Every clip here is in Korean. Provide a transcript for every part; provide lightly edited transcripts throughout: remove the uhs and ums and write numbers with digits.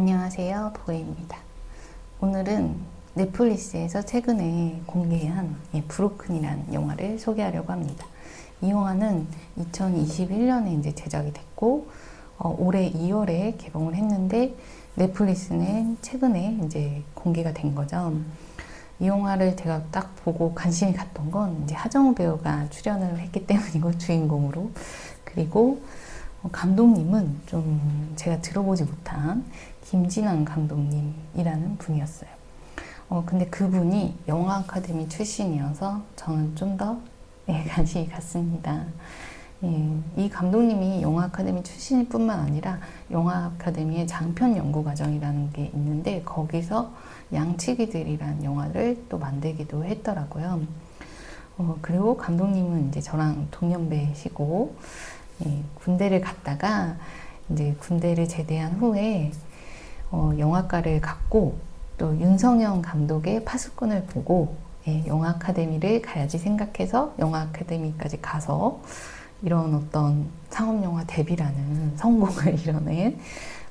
안녕하세요, 보혜입니다. 오늘은 넷플릭스에서 최근에 공개한 브로큰이라는 영화를 소개하려고 합니다. 이 영화는 2021년에 이제 제작이 됐고 올해 2월에 개봉을 했는데 넷플릭스는 최근에 이제 공개가 된 거죠. 이 영화를 제가 딱 보고 관심이 갔던 건 이제 하정우 배우가 출연을 했기 때문이고, 주인공으로. 그리고 감독님은 좀 제가 들어보지 못한 김진환 감독님이라는 분이었어요. 근데 그분이 영화 아카데미 출신이어서 저는 좀 더 관심이 갔습니다. 이 감독님이 영화 아카데미 출신일 뿐만 아니라 영화 아카데미의 장편 연구 과정이라는 게 있는데, 거기서 양치기들이라는 영화를 또 만들기도 했더라고요. 그리고 감독님은 이제 저랑 동년배시고, 군대를 갔다가 이제 군대를 제대한 후에 영화과를 갔고, 또 윤성현 감독의 파수꾼을 보고 영화 아카데미를 가야지 생각해서 영화 아카데미까지 가서 이런 어떤 상업영화 데뷔라는 성공을 이뤄낸,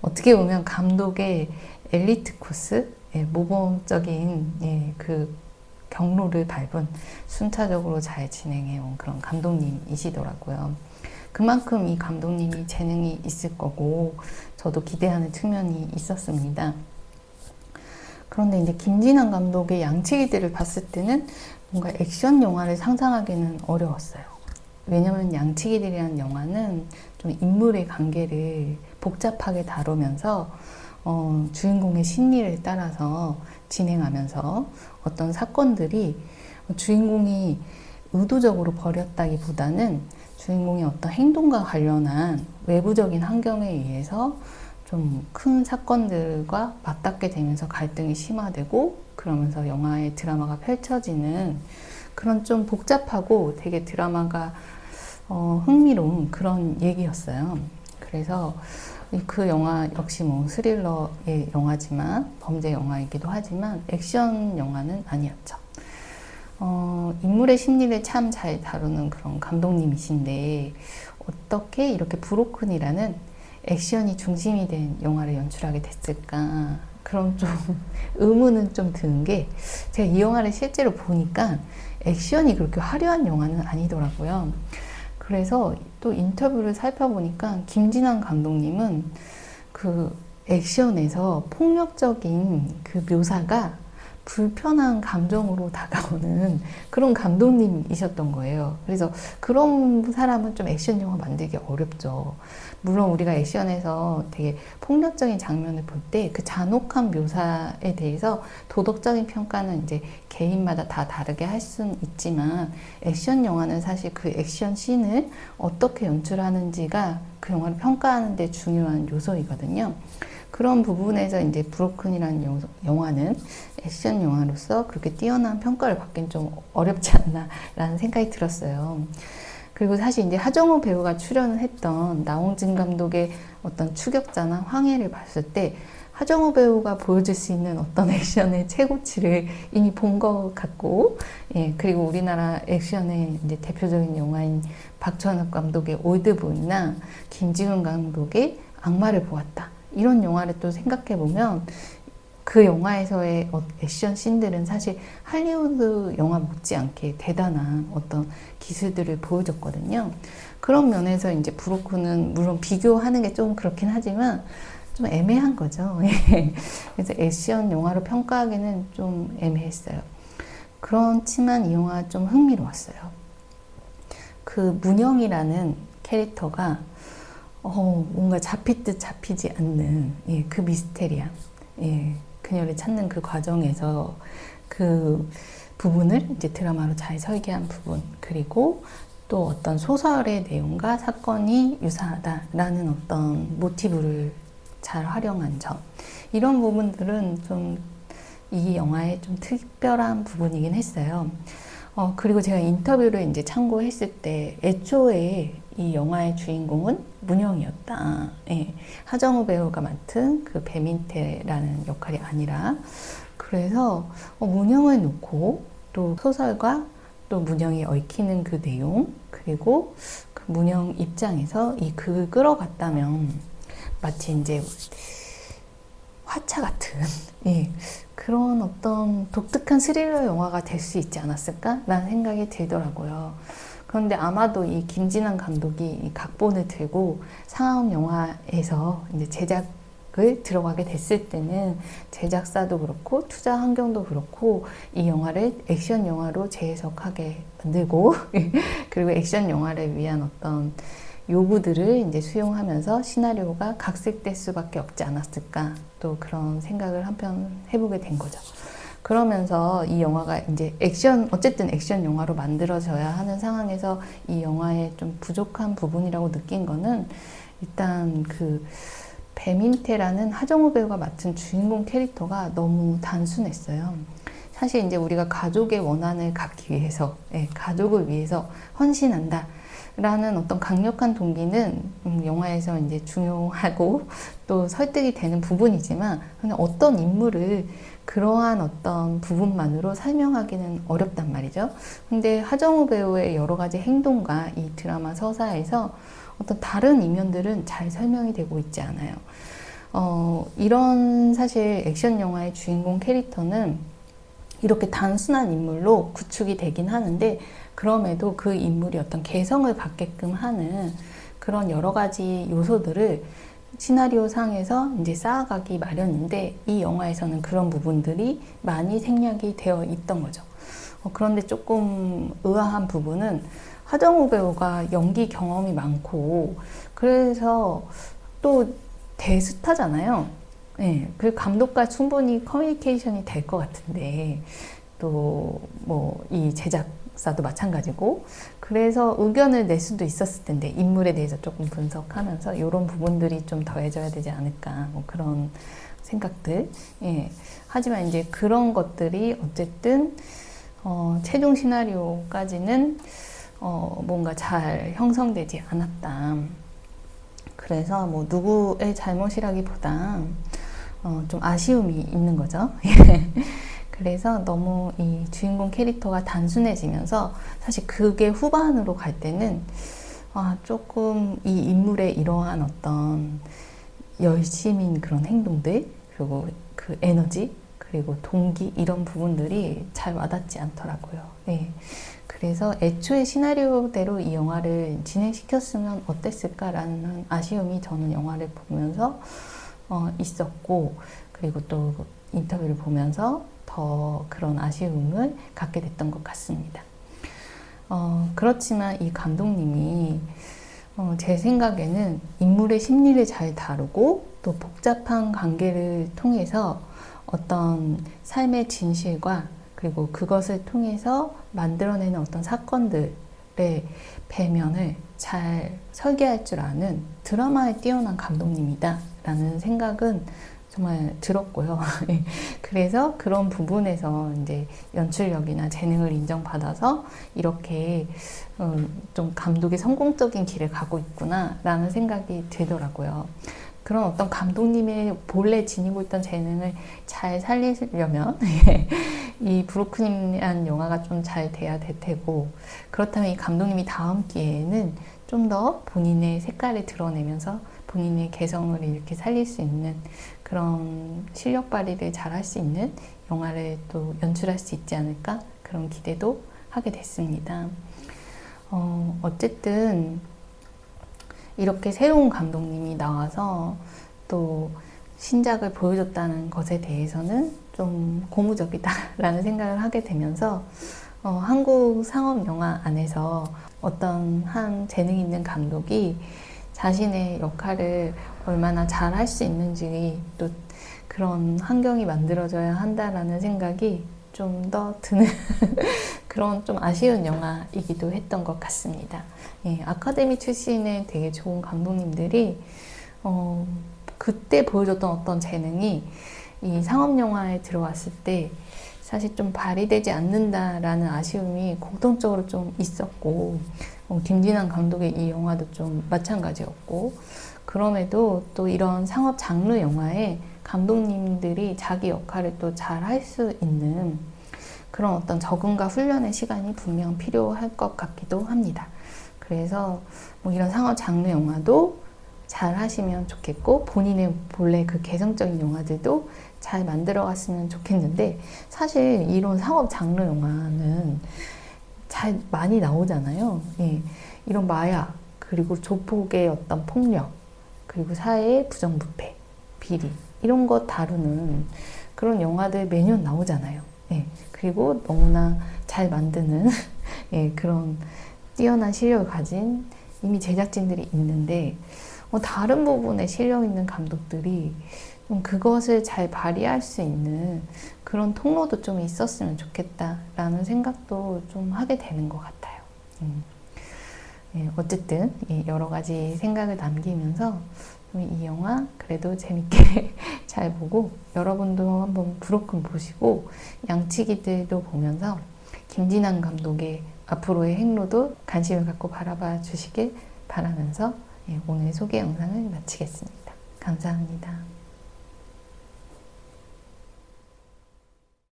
어떻게 보면 감독의 엘리트 코스, 모범적인 그 경로를 밟은, 순차적으로 잘 진행해온 그런 감독님이시더라고요. 그만큼 이 감독님이 재능이 있을 거고 저도 기대하는 측면이 있었습니다. 그런데 이제 김진환 감독의 양치기들을 봤을 때는 뭔가 액션 영화를 상상하기는 어려웠어요. 왜냐면 양치기들이라는 영화는 좀 인물의 관계를 복잡하게 다루면서 주인공의 심리를 따라서 진행하면서 어떤 사건들이 주인공이 의도적으로 벌였다기보다는 주인공의 어떤 행동과 관련한 외부적인 환경에 의해서 좀 큰 사건들과 맞닿게 되면서 갈등이 심화되고, 그러면서 영화의 드라마가 펼쳐지는 그런 좀 복잡하고 되게 드라마가 흥미로운 그런 얘기였어요. 그래서 그 영화 역시 뭐 스릴러의 영화지만, 범죄 영화이기도 하지만 액션 영화는 아니었죠. 인물의 심리를 참 잘 다루는 그런 감독님이신데 어떻게 이렇게 브로큰이라는 액션이 중심이 된 영화를 연출하게 됐을까, 그런 좀 의문은 좀 드는 게, 제가 이 영화를 실제로 보니까 액션이 그렇게 화려한 영화는 아니더라고요. 그래서 또 인터뷰를 살펴보니까 김진환 감독님은 그 액션에서 폭력적인 그 묘사가 불편한 감정으로 다가오는 그런 감독님이셨던 거예요. 그래서 그런 사람은 좀 액션 영화 만들기 어렵죠. 물론 우리가 액션에서 되게 폭력적인 장면을 볼 때 그 잔혹한 묘사에 대해서 도덕적인 평가는 이제 개인마다 다 다르게 할 수는 있지만, 액션 영화는 사실 그 액션 씬을 어떻게 연출하는지가 그 영화를 평가하는 데 중요한 요소이거든요. 그런 부분에서 이제 브로큰이라는 영화는 액션 영화로서 그렇게 뛰어난 평가를 받긴 좀 어렵지 않나라는 생각이 들었어요. 그리고 사실 이제 하정우 배우가 출연을 했던 나홍진 감독의 어떤 추격자나 황해를 봤을 때 하정우 배우가 보여줄 수 있는 어떤 액션의 최고치를 이미 본 것 같고, 그리고 우리나라 액션의 이제 대표적인 영화인 박찬욱 감독의 올드보이나 김지훈 감독의 악마를 보았다, 이런 영화를 또 생각해보면 그 영화에서의 액션 씬들은 사실 할리우드 영화 못지않게 대단한 어떤 기술들을 보여줬거든요. 그런 면에서 이제 브로큰은 물론 비교하는 게 좀 그렇긴 하지만 좀 애매한 거죠. 그래서 액션 영화로 평가하기는 좀 애매했어요. 그렇지만 이 영화 좀 흥미로웠어요. 그 문영이라는 캐릭터가 뭔가 잡힐 듯 잡히지 않는 그 미스테리함, 그녀를 찾는 그 과정에서 그 부분을 이제 드라마로 잘 설계한 부분, 그리고 또 어떤 소설의 내용과 사건이 유사하다라는 어떤 모티브를 잘 활용한 점, 이런 부분들은 좀 이 영화의 좀 특별한 부분이긴 했어요. 그리고 제가 인터뷰를 이제 참고했을 때 애초에 이 영화의 주인공은 문영이었다. 하정우 배우가 맡은 그 배민태라는 역할이 아니라, 그래서 문영을 놓고 또 소설과 또 문영이 얽히는 그 내용, 그리고 그 문영 입장에서 이 극을 끌어갔다면 마치 이제 화차 같은 예, 그런 어떤 독특한 스릴러 영화가 될 수 있지 않았을까라는 생각이 들더라고요. 그런데 아마도 이 김진환 감독이 이 각본을 들고 상업 영화에서 이제 제작을 들어가게 됐을 때는 제작사도 그렇고 투자 환경도 그렇고 이 영화를 액션 영화로 재해석하게 만들고 그리고 액션 영화를 위한 어떤 요구들을 이제 수용하면서 시나리오가 각색될 수밖에 없지 않았을까, 또 그런 생각을 한편 해보게 된 거죠. 그러면서 이 영화가 이제 어쨌든 액션 영화로 만들어져야 하는 상황에서 이 영화의 좀 부족한 부분이라고 느낀 거는 일단 그 배민태라는 하정우 배우가 맡은 주인공 캐릭터가 너무 단순했어요. 사실 이제 우리가 가족의 원한을 갚기 위해서, 가족을 위해서 헌신한다 라는 어떤 강력한 동기는 영화에서 이제 중요하고 또 설득이 되는 부분이지만, 그냥 어떤 인물을 그러한 어떤 부분만으로 설명하기는 어렵단 말이죠. 근데 하정우 배우의 여러 가지 행동과 이 드라마 서사에서 어떤 다른 이면들은 잘 설명이 되고 있지 않아요. 이런 사실 액션 영화의 주인공 캐릭터는 이렇게 단순한 인물로 구축이 되긴 하는데, 그럼에도 그 인물이 어떤 개성을 갖게끔 하는 그런 여러 가지 요소들을 시나리오 상에서 이제 쌓아가기 마련인데, 이 영화에서는 그런 부분들이 많이 생략이 되어 있던 거죠. 그런데 조금 의아한 부분은 하정우 배우가 연기 경험이 많고, 그래서 또 대스타잖아요. 네, 그 감독과 충분히 커뮤니케이션이 될 것 같은데, 또 뭐 이 제작사도 마찬가지고, 그래서 의견을 낼 수도 있었을 텐데, 인물에 대해서 조금 분석하면서 이런 부분들이 좀 더해져야 되지 않을까, 뭐 그런 생각들. 예. 하지만 이제 그런 것들이 어쨌든 최종 시나리오까지는 뭔가 잘 형성되지 않았다. 그래서 뭐 누구의 잘못이라기보다 좀 아쉬움이 있는 거죠. 그래서 너무 이 주인공 캐릭터가 단순해지면서 사실 그게 후반으로 갈 때는 조금 이 인물의 이러한 어떤 열심인 그런 행동들, 그리고 그 에너지, 그리고 동기, 이런 부분들이 잘 와닿지 않더라고요. 네. 그래서 애초에 시나리오대로 이 영화를 진행시켰으면 어땠을까라는 아쉬움이 저는 영화를 보면서 있었고, 그리고 또 인터뷰를 보면서 더 그런 아쉬움을 갖게 됐던 것 같습니다. 그렇지만 이 감독님이 제 생각에는 인물의 심리를 잘 다루고 또 복잡한 관계를 통해서 어떤 삶의 진실과 그리고 그것을 통해서 만들어내는 어떤 사건들의 배면을 잘 설계할 줄 아는 드라마에 뛰어난 감독님이다 라는 생각은 정말 들었고요. 그래서 그런 부분에서 이제 연출력이나 재능을 인정받아서 이렇게 좀 감독이 성공적인 길을 가고 있구나 라는 생각이 들더라고요. 그런 어떤 감독님의 본래 지니고 있던 재능을 잘 살리려면 이 브루클린이라는 영화가 좀 잘 돼야 될 테고, 그렇다면 이 감독님이 다음 기회에는 좀 더 본인의 색깔을 드러내면서 본인의 개성을 이렇게 살릴 수 있는 그런 실력 발휘를 잘 할 수 있는 영화를 또 연출할 수 있지 않을까, 그런 기대도 하게 됐습니다. 어쨌든 이렇게 새로운 감독님이 나와서 또 신작을 보여줬다는 것에 대해서는 좀 고무적이다라는 생각을 하게 되면서 한국 상업 영화 안에서 어떤 한 재능 있는 감독이 자신의 역할을 얼마나 잘 할 수 있는지, 또 그런 환경이 만들어져야 한다라는 생각이 좀 더 드는 그런 좀 아쉬운 영화이기도 했던 것 같습니다. 예, 아카데미 출신의 되게 좋은 감독님들이 그때 보여줬던 어떤 재능이 이 상업영화에 들어왔을 때 사실 좀 발휘되지 않는다라는 아쉬움이 공통적으로 좀 있었고, 김진환 감독의 이 영화도 좀 마찬가지였고, 그럼에도 또 이런 상업 장르 영화에 감독님들이 자기 역할을 또 잘 할 수 있는 그런 어떤 적응과 훈련의 시간이 분명 필요할 것 같기도 합니다. 그래서 뭐 이런 상업 장르 영화도 잘 하시면 좋겠고 본인의 본래 그 개성적인 영화들도 잘 만들어갔으면 좋겠는데 사실 이런 상업 장르 영화는 잘 많이 나오잖아요. 예, 이런 마약 그리고 조폭의 어떤 폭력 그리고 사회의 부정부패, 비리 이런 것 다루는 그런 영화들 매년 나오잖아요. 예, 그리고 너무나 잘 만드는 예, 그런 뛰어난 실력을 가진 이미 제작진들이 있는데 다른 부분에 실력 있는 감독들이 좀 그것을 잘 발휘할 수 있는 그런 통로도 좀 있었으면 좋겠다라는 생각도 좀 하게 되는 것 같아요. 예, 어쨌든 여러 가지 생각을 남기면서 이 영화 그래도 재밌게 잘 보고 여러분도 한번 브로큰 보시고 양치기들도 보면서 김진한 감독의 앞으로의 행로도 관심을 갖고 바라봐 주시길 바라면서 오늘 소개 영상을 마치겠습니다. 감사합니다.